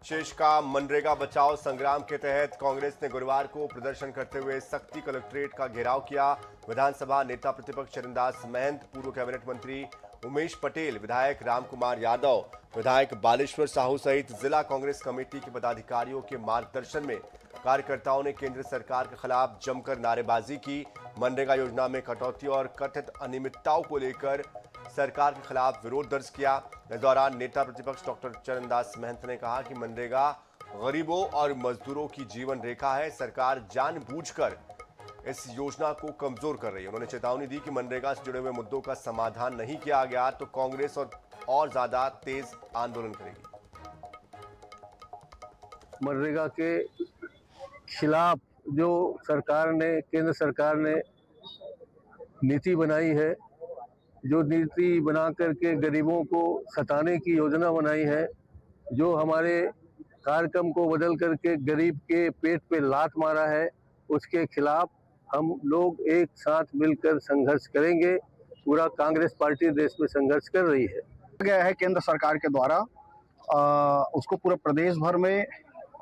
शेष का मनरेगा बचाओ संग्राम के तहत कांग्रेस ने गुरुवार को प्रदर्शन करते हुए सख्ती कलेक्ट्रेट का घेराव किया। विधानसभा नेता प्रतिपक्ष चरणदास महंत, पूर्व कैबिनेट मंत्री उमेश पटेल, विधायक रामकुमार यादव, विधायक बालेश्वर साहू सहित जिला कांग्रेस कमेटी के पदाधिकारियों के मार्गदर्शन में कार्यकर्ताओं ने केंद्र सरकार के खिलाफ जमकर नारेबाजी की। मनरेगा योजना में कटौती और कथित अनियमितताओं को लेकर सरकार के खिलाफ विरोध दर्ज किया। इस दौरान नेता प्रतिपक्ष डॉक्टर चरणदास महंत ने कहा कि मनरेगा गरीबों और मजदूरों की जीवन रेखा है, सरकार जानबूझकर इस योजना को कमजोर कर रही है। उन्होंने चेतावनी दी कि मनरेगा से जुड़े हुए मुद्दों का समाधान नहीं किया गया तो कांग्रेस और ज्यादा तेज आंदोलन करेगी। मनरेगा के खिलाफ जो केंद्र सरकार ने नीति बनाई है, जो नीति बना करके गरीबों को सताने की योजना बनाई है, जो हमारे कार्यक्रम को बदल करके गरीब के पेट पे लात मारा है, उसके खिलाफ हम लोग एक साथ मिलकर संघर्ष करेंगे। पूरा कांग्रेस पार्टी देश में संघर्ष कर रही है। गया है केंद्र सरकार के द्वारा उसको पूरे प्रदेश भर में,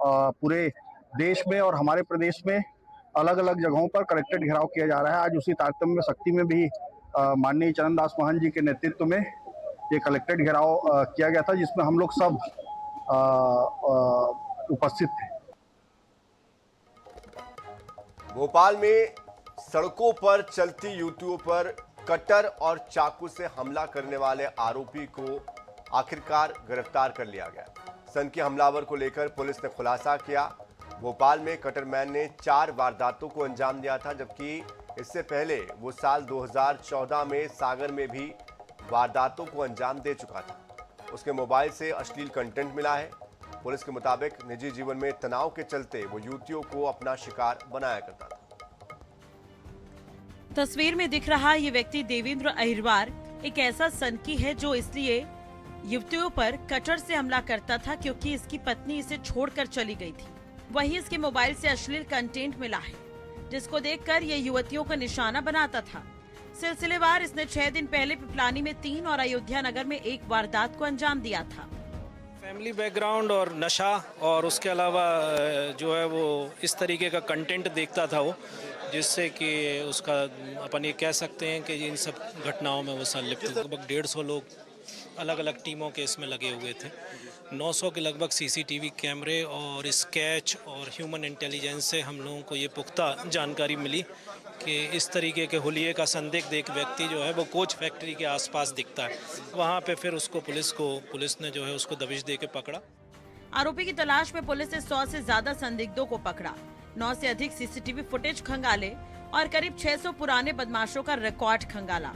पूरे देश में और हमारे प्रदेश में अलग अलग जगहों पर कलेक्ट्रेट घेराव किया जा रहा है। आज उसी तारतम्य में शक्ति में भी माननीय चरणदास महंत जी के नेतृत्व में ये कलेक्ट्रेट घेराव किया गया था, जिसमें हम लोग सब उपस्थित थे। भोपाल में सड़कों पर चलती युवतियों पर कटर और चाकू से हमला करने वाले आरोपी को आखिरकार गिरफ्तार कर लिया गया। सनकी हमलावर को लेकर पुलिस ने खुलासा किया। भोपाल में कटरमैन ने 4 वारदातों को अंजाम दिया था, जबकि इससे पहले वो साल 2014 में सागर में भी वारदातों को अंजाम दे चुका था। उसके मोबाइल से अश्लील कंटेंट मिला है। पुलिस के मुताबिक निजी जीवन में तनाव के चलते वो युवतियों को अपना शिकार बनाया करता था। तस्वीर में दिख रहा ये व्यक्ति देवेंद्र अहिरवार एक ऐसा सनकी है जो इसलिए युवतियों पर कटर से हमला करता था क्योंकि इसकी पत्नी इसे छोड़कर चली गई थी। वहीं इसके मोबाइल से अश्लील कंटेंट मिला है, जिसको देखकर ये युवतियों का निशाना बनाता था। सिलसिलेवार इसने 6 दिन पहले पिपलानी में 3 और अयोध्या नगर में 1 वारदात को अंजाम दिया था। फैमिली बैकग्राउंड और नशा और उसके अलावा जो है वो इस तरीके का कंटेंट देखता था वो, जिससे कि उसका अपन ये कह सकते हैं कि इन सब घटनाओं में वो संलिप्त। लगभग 150 लोग अलग अलग टीमों के इसमें लगे हुए थे। 900 के लगभग सीसीटीवी कैमरे और स्केच और ह्यूमन इंटेलिजेंस से हम लोगों को ये पुख्ता जानकारी मिली कि इस तरीके के हुलिये का संदिग्ध एक व्यक्ति जो है वो कोच फैक्ट्री के आसपास दिखता है। वहाँ पे फिर उसको पुलिस ने जो है उसको दबिश दे के पकड़ा। आरोपी की तलाश में पुलिस ने 100 से ज्यादा संदिग्धों को पकड़ा, 9 से अधिक सीसीटीवी फुटेज खंगाले और करीब 600 पुराने बदमाशों का रिकॉर्ड खंगाला,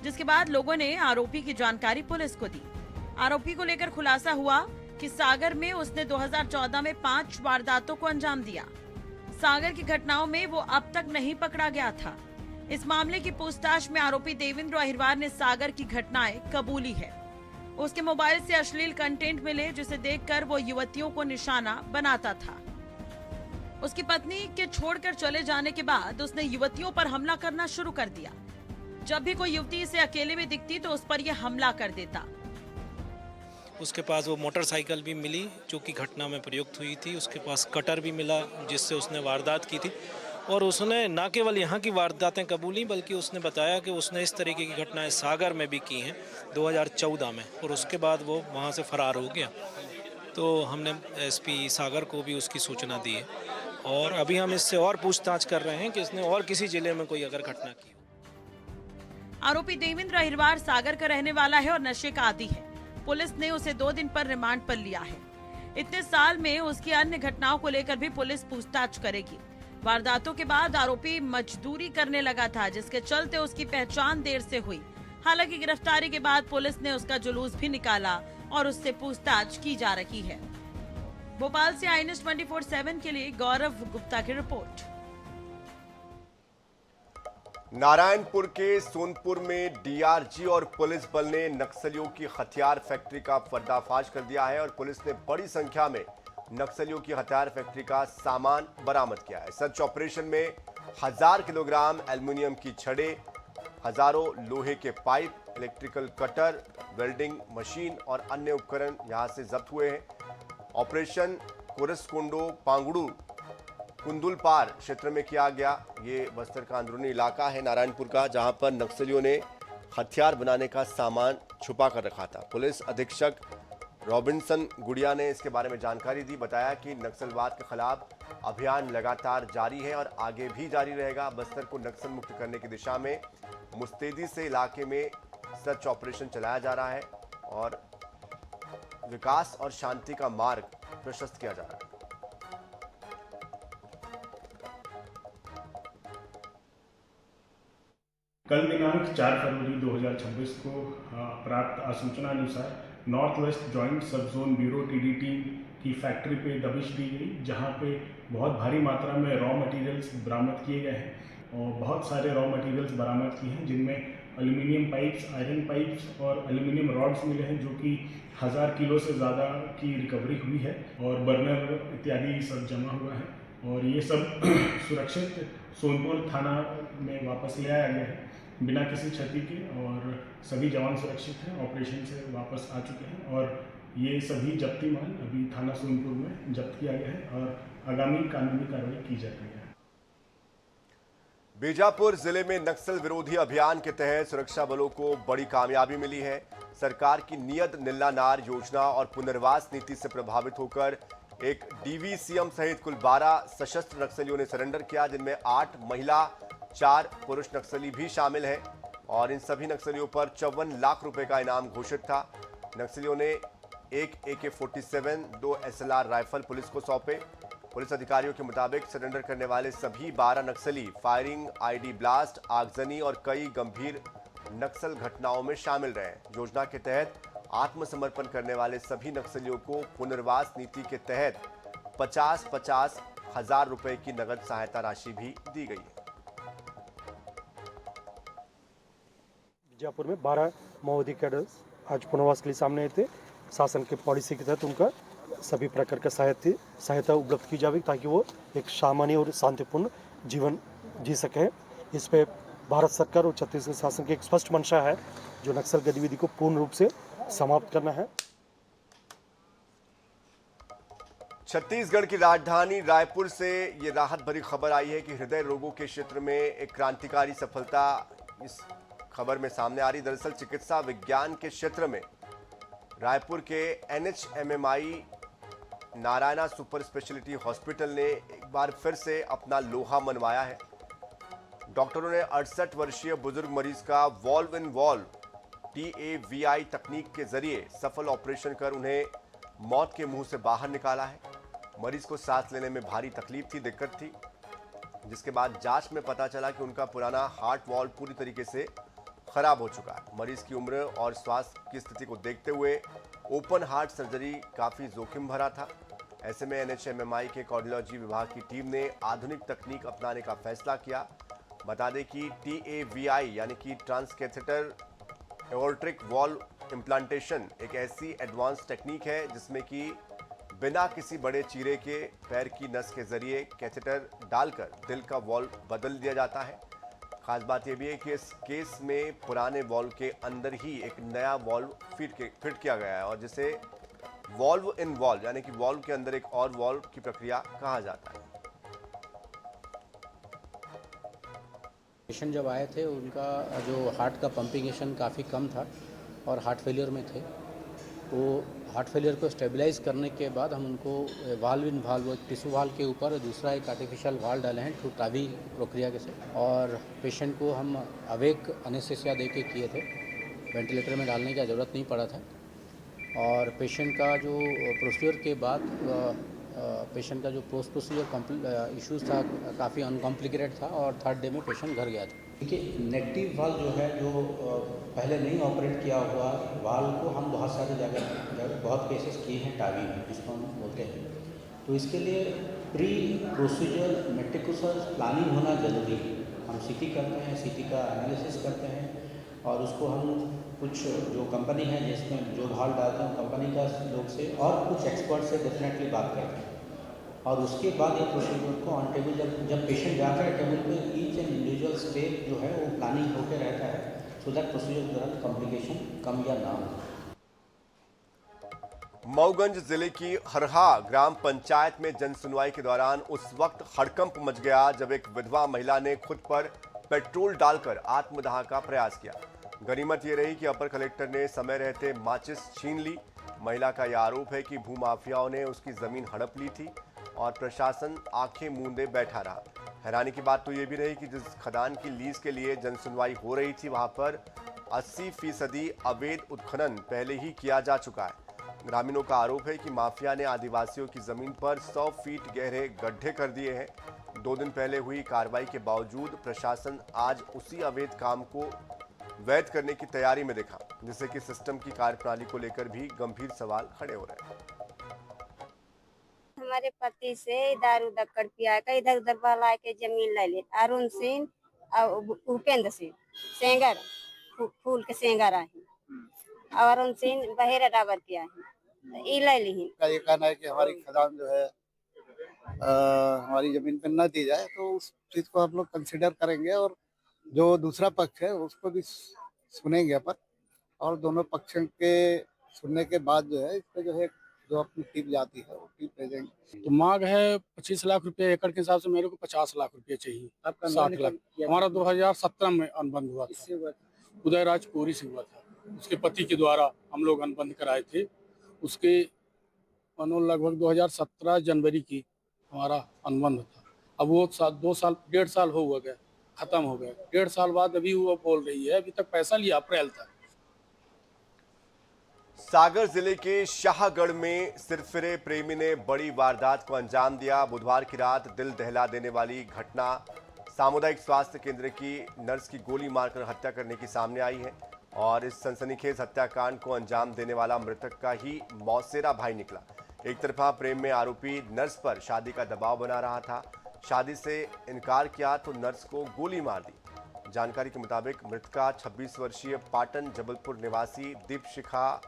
जिसके बाद लोगों ने आरोपी की जानकारी पुलिस को दी। आरोपी को लेकर खुलासा हुआ कि सागर में उसने 2014 में 5 वारदातों को अंजाम दिया। सागर की घटनाओं में वो अब तक नहीं पकड़ा गया था। इस मामले की पूछताछ में आरोपी देवेंद्र अहिरवार ने सागर की घटनाएं कबूली है। उसके मोबाइल से अश्लील कंटेंट मिले, जिसे देखकर वो युवतियों को निशाना बनाता था। उसकी पत्नी के छोड़कर चले जाने के बाद उसने युवतियों पर हमला करना शुरू कर दिया। जब भी कोई युवती इसे अकेले में दिखती तो उस पर यह हमला कर देता। उसके पास वो मोटरसाइकिल भी मिली जो कि घटना में प्रयुक्त हुई थी। उसके पास कटर भी मिला जिससे उसने वारदात की थी, और उसने न केवल यहाँ की वारदातें कबूली बल्कि उसने बताया कि उसने इस तरीके की घटनाएं सागर में भी की हैं 2014 में, और उसके बाद वो वहाँ से फरार हो गया। तो हमने एसपी सागर को भी उसकी सूचना दी है और अभी हम इससे और पूछताछ कर रहे हैं कि इसने और किसी जिले में कोई अगर घटना की। आरोपी देवेंद्र अहिरवार सागर का रहने वाला है और नशे का आदी है। पुलिस ने उसे 2 दिन पर रिमांड पर लिया है। इतने साल में उसकी अन्य घटनाओं को लेकर भी पुलिस पूछताछ करेगी। वारदातों के बाद आरोपी मजदूरी करने लगा था, जिसके चलते उसकी पहचान देर से हुई। हालांकि गिरफ्तारी के बाद पुलिस ने उसका जुलूस भी निकाला और उससे पूछताछ की जा रही है। भोपाल से INS 24/7 के लिए गौरव गुप्ता की रिपोर्ट। नारायणपुर के सोनपुर में डीआरजी और पुलिस बल ने नक्सलियों की हथियार फैक्ट्री का पर्दाफाश कर दिया है और पुलिस ने बड़ी संख्या में नक्सलियों की हथियार फैक्ट्री का सामान बरामद किया है। सर्च ऑपरेशन में 1000 किलोग्राम एल्युमिनियम की छड़ें, हजारों लोहे के pipe, electrical cutter, welding machine और अन्य उपकरण यहां से जब्त हुए हैं। ऑपरेशन कोरसकोंडो पांगुड़ू कुंदुलपार क्षेत्र में किया गया। ये बस्तर का अंदरूनी इलाका है नारायणपुर का, जहां पर नक्सलियों ने हथियार बनाने का सामान छुपा कर रखा था। पुलिस अधीक्षक रॉबिन्सन गुड़िया ने इसके बारे में जानकारी दी। बताया कि नक्सलवाद के खिलाफ अभियान लगातार जारी है और आगे भी जारी रहेगा। बस्तर को नक्सल मुक्त करने की दिशा में मुस्तैदी से इलाके में सर्च ऑपरेशन चलाया जा रहा है और विकास और शांति का मार्ग प्रशस्त किया जा रहा है। कल दिनांक 4 फरवरी 2026 को प्राप्त सूचना अनुसार नॉर्थ वेस्ट जॉइंट सब जोन ब्यूरो टीडीटी की फैक्ट्री पे दबिश दी गई, जहां पे बहुत भारी मात्रा में रॉ मटेरियल्स बरामद किए गए हैं और बहुत सारे रॉ मटेरियल्स बरामद किए हैं, जिनमें एल्यूमिनियम पाइप्स, आयरन पाइप्स और एल्यूमिनियम रॉड्स मिले हैं, जो कि 1000 किलो से ज़्यादा की रिकवरी हुई है और बर्नर इत्यादि सब जमा हुआ है और ये सब सुरक्षित सोनपुर थाना में वापस ले आया गया है बिना किसी क्षति के और सभी जवान सुरक्षित हैं, ऑपरेशन से वापस आ चुके हैं और ये सभी जब्ती माल अभी थाना सोनपुर में जब्त किया गया है और आगामी कानूनी कार्रवाई की जा रही है। बीजापुर जिले में नक्सल विरोधी अभियान के तहत सुरक्षा बलों को बड़ी कामयाबी मिली है। सरकार की नियत नीला नार योजना और पुनर्वास नीति से प्रभावित होकर एक डीवीसीएम सहित कुल 12 सशस्त्र नक्सलियों ने सरेंडर किया, जिनमें 8 महिला 4 पुरुष नक्सली भी शामिल हैं और इन सभी नक्सलियों पर 54 लाख रुपए का इनाम घोषित था। नक्सलियों ने एक AK-47, 2 SLR राइफल पुलिस को सौंपे। पुलिस अधिकारियों के मुताबिक सरेंडर करने वाले सभी 12 नक्सली फायरिंग, आईडी ब्लास्ट, आगजनी और कई गंभीर नक्सल घटनाओं में शामिल रहे। योजना के तहत आत्मसमर्पण करने वाले सभी नक्सलियों को पुनर्वास नीति के तहत 50-50 हजार रुपए की नगद सहायता राशि भी दी गई है। बीजापुर में 12 माओवादी कैडर्स आज पुनर्वास के लिए सामने आए थे। शासन के पॉलिसी के तहत उनका सभी प्रकार का सहायता उपलब्ध की जाएगी ताकि वो एक सामान्य और शांतिपूर्ण जीवन जी सकें। इस पे भारत सरकार और छत्तीसगढ़ शासन की एक स्पष्ट मंशा है, जो नक्सल गतिविधि को पूर्ण रूप से समाप्त करना है। छत्तीसगढ़ की राजधानी रायपुर से ये राहत भरी खबर आई है कि हृदय रोगों के क्षेत्र में एक क्रांतिकारी सफलता इस खबर में सामने आ रही। दरअसल चिकित्सा विज्ञान के क्षेत्र में रायपुर के NHMMI Narayana super speciality hospital ने एक बार फिर से अपना लोहा मनवाया है। डॉक्टरों ने 68 वर्षीय बुजुर्ग मरीज का वॉल्व इन वॉल्व TAVI तकनीक के जरिए सफल ऑपरेशन कर उन्हें मौत के मुंह से बाहर निकाला है। मरीज को सांस लेने में भारी तकलीफ थी, दिक्कत थी, जिसके बाद जांच में पता चला कि उनका पुराना हार्ट वॉल्व पूरी तरीके से खराब हो चुका है। मरीज की उम्र और स्वास्थ्य की स्थिति को देखते हुए ओपन हार्ट सर्जरी काफी जोखिम भरा था। ऐसे में NHMMI के कार्डियोलॉजी विभाग की टीम ने आधुनिक तकनीक अपनाने का फैसला किया। बता दें कि TAVI यानी कि ट्रांसकैथेटर एओर्टिक वॉल्व इम्प्लांटेशन एक ऐसी एडवांस टेक्निक है जिसमें कि बिना किसी बड़े चीरे के पैर की नस के जरिए कैथेटर डालकर दिल का वॉल्व बदल दिया जाता है। खास बात यह भी है कि इस केस में पुराने वॉल्व के अंदर ही एक नया वॉल्व फिट किया गया है और जिसे वॉल्व इन वॉल्व यानी कि वॉल्व के अंदर एक और वॉल्व की प्रक्रिया कहा जाता है। पेशेंट जब आए थे उनका जो हार्ट का पंपिंगेशन काफ़ी कम था और हार्ट फेलियर में थे। वो हार्ट फेलियर को स्टेबलाइज करने के बाद हम उनको वाल्व इन वाल्व टिश्यू वाल्व के ऊपर दूसरा एक आर्टिफिशियल वाल्व डाले हैं थ्रू टावी प्रक्रिया के से, और पेशेंट को हम अवेक एनेस्थीसिया दे के किए थे। वेंटिलेटर में डालने की ज़रूरत नहीं पड़ा था और पेशेंट का जो प्रोसीजर के बाद पेशेंट का जो पोस्ट प्रोसीजर इश्यूज था काफ़ी अनकॉम्प्लिकेटेड था और 3rd डे में पेशेंट घर गया था। देखिए नेगेटिव वाल्व जो है, जो पहले नहीं ऑपरेट किया हुआ वाल्व को हम बहुत सारी जगह बहुत केसेस किए हैं टावी में, जिसको हम बोलते हैं। तो इसके लिए प्री प्रोसीजर मेटिकुलस प्लानिंग होना ज़रूरी है। हम CT करते हैं, CT का एनालिसिस करते हैं और उसको हम कुछ जो कंपनी है जिसमें जो वाल्व डालते हैं कंपनी का लोग से और कुछ एक्सपर्ट से डेफिनेटली बात करते हैं और उसके बाद ये प्रोसीजर को ऑन टेबल जब पेशेंट जाता है टेबल पे ईच एंड इंडिविजुअल स्टेप जो है वो प्लानिंग होकर रहता है, सो दैट प्रोसीजर के दौरान कॉम्प्लिकेशन कम या ना हो। मऊगंज जिले की हरहा ग्राम पंचायत में जन सुनवाई के दौरान उस वक्त हड़कंप मच गया जब एक विधवा महिला ने खुद पर पेट्रोल डालकर आत्मदाह का प्रयास किया। गनीमत ये रही कि अपर कलेक्टर ने समय रहते माचिस छीन ली। महिला का यह आरोप है कि भूमाफियाओं ने उसकी जमीन हड़प ली थी और प्रशासन आंखें मूंदे बैठा रहा। हैरानी की बात तो ये भी रही कि जिस खदान की लीज के लिए जन सुनवाई हो रही थी वहां पर 80% अवैध उत्खनन पहले ही किया जा चुका है। ग्रामीणों का आरोप है कि माफिया ने आदिवासियों की जमीन पर 100 फीट गहरे गड्ढे कर दिए हैं। 2 दिन पहले हुई कार्रवाई के बावजूद प्रशासन आज उसी अवैध काम को वैध करने की तैयारी में देखा, जिससे कि सिस्टम की कार्यप्रणाली को लेकर भी गंभीर सवाल खड़े हो रहे हैं। हमारे पति से इधर उधर कर पिया का इधर उधर बहला के जमीन ले ली। अरुण सिंह और उपेंद्र सिंह सेंगर फूल के सेंगर आहे और अरुण सिंह बहेरा डाबर किया है ई ले ली। का ये कहना है कि हमारी खदान जो है हमारी जमीन पर न दी जाए, तो उस चीज को हम लोग कंसिडर करेंगे और जो दूसरा पक्ष है उसको भी सुनेंगे अपन, और दोनों पक्षों के सुनने के बाद जो है इस पे जो है जो अपनी टीम जाती है वो टीम भेजेंगे। तो मांग है 25 लाख रुपए एकड़ के हिसाब से, मेरे को 50 लाख रुपए चाहिए। आपका 60 लाख हमारा 2017 में अनुबंध हुआ था, उदयराज कोरी से हुआ था। उसके पति के द्वारा हम लोग अनुबंध कराए थे। उसके लगभग 2017 जनवरी की हमारा अनुबंध था। अब वो 2 साल 1.5 साल हो गया, खत्म हो गया। 1.5 साल बाद अभी वो बोल रही है अभी तक पैसा लिया अप्रैल तक। सागर जिले के शाहगढ़ में सिरफिरे प्रेमी ने बड़ी वारदात को अंजाम दिया। बुधवार की रात दिल दहला देने वाली घटना सामुदायिक स्वास्थ्य केंद्र की नर्स की गोली मारकर हत्या करने की सामने आई है और इस सनसनीखेज हत्याकांड को अंजाम देने वाला मृतक का ही मौसेरा भाई निकला। एक तरफा प्रेम में आरोपी नर्स पर शादी का दबाव बना रहा था। शादी से इनकार किया तो नर्स को गोली मार दी। जानकारी के मुताबिक मृतका 26 वर्षीय पाटन जबलपुर निवासी दीपशिखा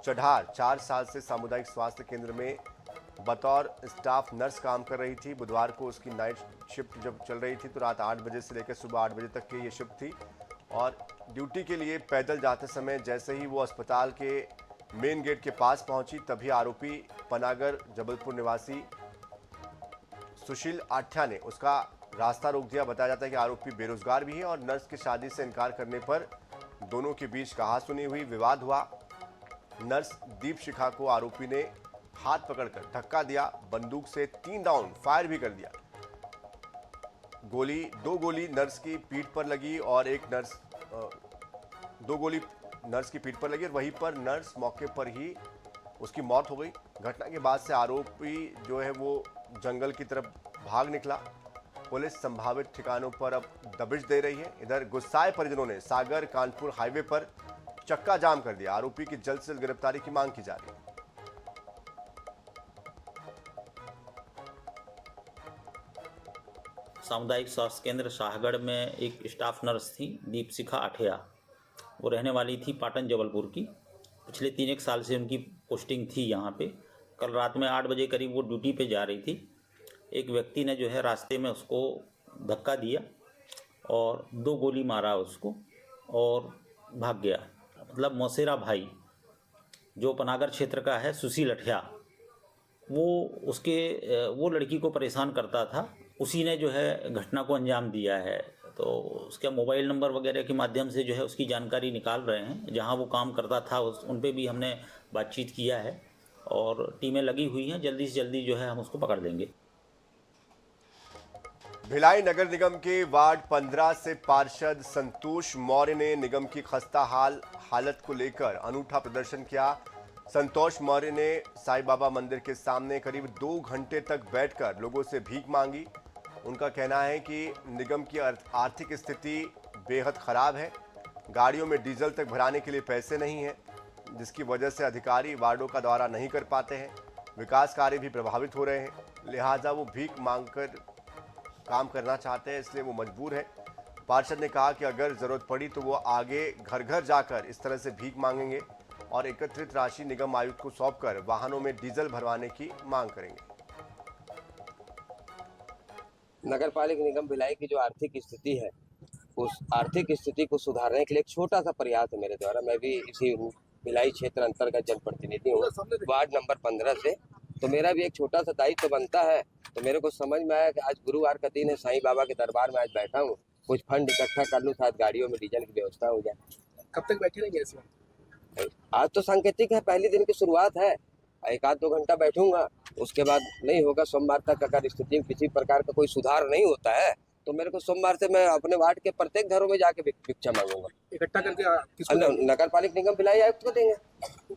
चढ़ार 4 साल से सामुदायिक स्वास्थ्य केंद्र में बतौर स्टाफ नर्स काम कर रही थी। बुधवार को उसकी नाइट शिफ्ट जब चल रही थी तो रात 8 बजे से लेकर सुबह 8 बजे तक की ये शिफ्ट थी और ड्यूटी के लिए पैदल जाते समय जैसे ही वो अस्पताल के मेन गेट के पास पहुंची तभी आरोपी पनागर जबलपुर निवासी सुशील आठ्या ने उसका रास्ता रोक दिया। बताया जाता है कि आरोपी बेरोजगार भी है और नर्स की शादी से इनकार करने पर दोनों के बीच कहासुनी हुई, विवाद हुआ। नर्स दीपशिखा को आरोपी ने हाथ पकड़कर धक्का दिया, बंदूक से 3 राउंड फायर भी कर दिया। 2 गोली नर्स की पीठ पर लगी और 2 गोली नर्स की पीठ पर लगी और वहीं पर नर्स मौके पर ही उसकी मौत हो गई। घटना के बाद से आरोपी जो है वो जंगल की तरफ भाग निकला। पुलिस संभावित ठिकानों पर अब दबिश दे रही है। इधर गुस्साए परिजनों ने सागर कानपुर हाईवे पर चक्का जाम कर दिया। आरोपी की जल्द से जल्द गिरफ्तारी की मांग की जा रही है। सामुदायिक स्वास्थ्य केंद्र शाहगढ़ में एक स्टाफ नर्स थी दीपशिखा आठिया। वो रहने वाली थी पाटन जबलपुर की। पिछले 3-1 साल से उनकी पोस्टिंग थी यहाँ पे। कल रात में 8 बजे करीब वो ड्यूटी पे जा रही थी। एक व्यक्ति ने जो है रास्ते में उसको धक्का दिया और 2 गोली मारा उसको और भाग गया। मतलब मौसेरा भाई जो पनागर क्षेत्र का है सुशील आठिया, वो लड़की को परेशान करता था। उसी ने जो है घटना को अंजाम दिया है। तो उसके मोबाइल नंबर वगैरह के माध्यम से जो है उसकी जानकारी निकाल रहे हैं। जहां वो काम करता था उन पे भी हमने बातचीत किया है और टीमें लगी हुई हैं। जल्दी से जल्दी जो है हम उसको पकड़ लेंगे। भिलाई नगर निगम के वार्ड 15 से पार्षद संतोष मौर्य ने निगम की खस्ता हालत को लेकर अनूठा प्रदर्शन किया। संतोष मौर्य ने साईं बाबा मंदिर के सामने करीब 2 घंटे तक बैठकर लोगों से भीख मांगी। उनका कहना है कि निगम की आर्थिक स्थिति बेहद खराब है। गाड़ियों में डीजल तक भराने के लिए पैसे नहीं हैं, जिसकी वजह से अधिकारी वार्डों का दौरा नहीं कर पाते हैं। विकास कार्य भी प्रभावित हो रहे हैं, लिहाजा वो भीख मांगकर काम करना चाहते हैं, इसलिए वो मजबूर है। पार्षद ने कहा कि अगर जरूरत पड़ी तो वो आगे घर घर जाकर इस तरह से भीख मांगेंगे और एकत्रित राशि निगम आयुक्त को सौंपकर वाहनों में डीजल भरवाने की मांग करेंगे। नगर पालिका निगम भिलाई की जो आर्थिक स्थिति है, उस आर्थिक स्थिति को सुधारने के लिए एक छोटा सा प्रयास है मेरे द्वारा। मैं भी इसी भिलाई क्षेत्र अंतर्गत जनप्रतिनिधि हूँ, वार्ड नंबर 15 से। तो मेरा भी एक छोटा सा दायित्व बनता है। तो मेरे को समझ में आया कि आज गुरुवार का दिन है, साईं बाबा के दरबार में आज बैठा हूँ, कुछ फंड इकट्ठा कर लूँ, साथ गाड़ियों में डीजल की व्यवस्था हो जाए। कब तक बैठे रहेंगे इसमें? आज तो सांकेतिक है, पहले दिन की शुरुआत है, 1-2 घंटा बैठूंगा, उसके बाद नहीं होगा। सोमवार तक अगर स्थिति में किसी प्रकार का कोई सुधार नहीं होता है तो मेरे को सोमवार से मैं अपने वार्ड के प्रत्येक घरों में जाके भिक्षा मांगूंगा। इकट्ठा करके नगर पालिका निगम भिलाई आयुक्त को देंगे,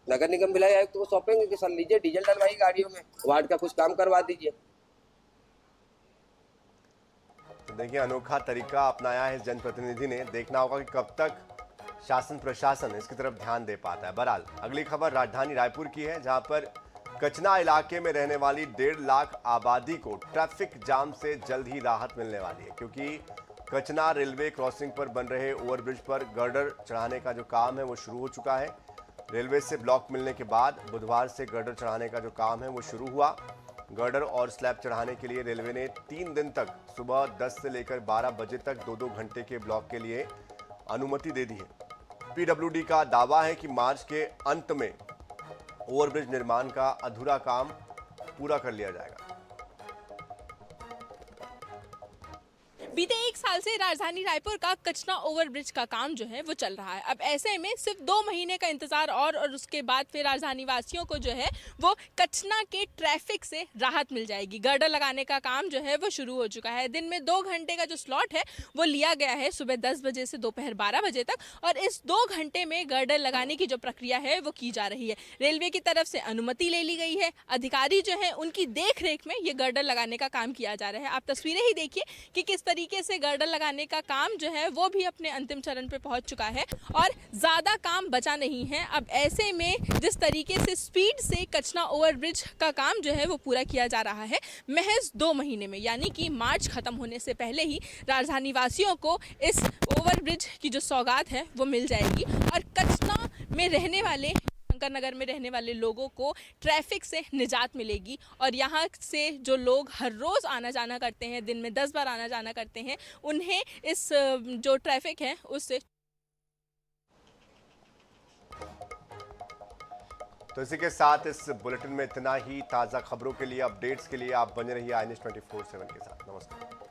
नगर निगम भिलाई आयुक्त को सौंपेंगे कि सर लीजिए डीजल डलवाइए गाड़ियों में, वार्ड का कुछ काम करवा दीजिए। तो देखिए, अनोखा तरीका अपनाया है इस जनप्रतिनिधि ने। देखना होगा कि कब तक शासन प्रशासन इसकी तरफ ध्यान दे पाता है। बहरहाल अगली खबर राजधानी रायपुर की है, जहां पर कचना इलाके में रहने वाली 1.5 लाख आबादी को ट्रैफिक जाम से जल्द ही राहत मिलने वाली है, क्योंकि कचना रेलवे क्रॉसिंग पर बन रहे ओवरब्रिज पर गर्डर चढ़ाने का जो काम है वो शुरू हो चुका है। रेलवे से ब्लॉक मिलने के बाद बुधवार से गर्डर चढ़ाने का जो काम है वो शुरू हुआ। गर्डर और स्लैब चढ़ाने के लिए रेलवे ने 3 दिन तक सुबह 10 से लेकर 12 बजे तक 2-2 घंटे के ब्लॉक के लिए अनुमति दे दी है। पीडब्ल्यूडी का दावा है कि मार्च के अंत में ओवरब्रिज निर्माण का अधूरा काम पूरा कर लिया जाएगा। बीते 1 साल से राजधानी रायपुर का कचना ओवरब्रिज का काम जो है वो चल रहा है। अब ऐसे में सिर्फ 2 महीने का इंतजार और उसके बाद फिर राजधानी वासियों को जो है वो कचना के ट्रैफिक से राहत मिल जाएगी। गर्डर लगाने का काम जो है वो शुरू हो चुका है। दिन में 2 घंटे का जो स्लॉट है वो लिया गया है, सुबह 10 बजे से दोपहर 12 बजे तक, और इस 2 घंटे में गर्डर लगाने की जो प्रक्रिया है वो की जा रही है। रेलवे की तरफ से अनुमति ले ली गई है, अधिकारी जो है उनकी देख रेख में ये गर्डर लगाने का काम किया जा रहा है। आप तस्वीरें ही देखिए कि किस तरीके से गर्डर लगाने का काम जो है वो भी अपने अंतिम चरण पे पहुंच चुका है और ज्यादा काम बचा नहीं है। अब ऐसे में जिस तरीके से स्पीड से कचना ओवरब्रिज का काम जो है वो पूरा किया जा रहा है, महज 2 महीने में, यानी कि मार्च खत्म होने से पहले ही राजधानी वासियों को इस ओवरब्रिज की जो सौगात है वो मिल जाएगी और कचना में रहने वाले, शंकर नगर में रहने वाले लोगों को ट्रैफिक से निजात मिलेगी। और यहाँ से जो लोग हर रोज़ आना जाना करते हैं, दिन में 10 बार आना जाना करते हैं, उन्हें इस जो ट्रैफिक है उससे। तो इसी के साथ इस बुलेटिन में इतना ही। ताज़ा खबरों के लिए, अपडेट्स के लिए आप बने रहिए iNews 24/7 के साथ। नमस्कार।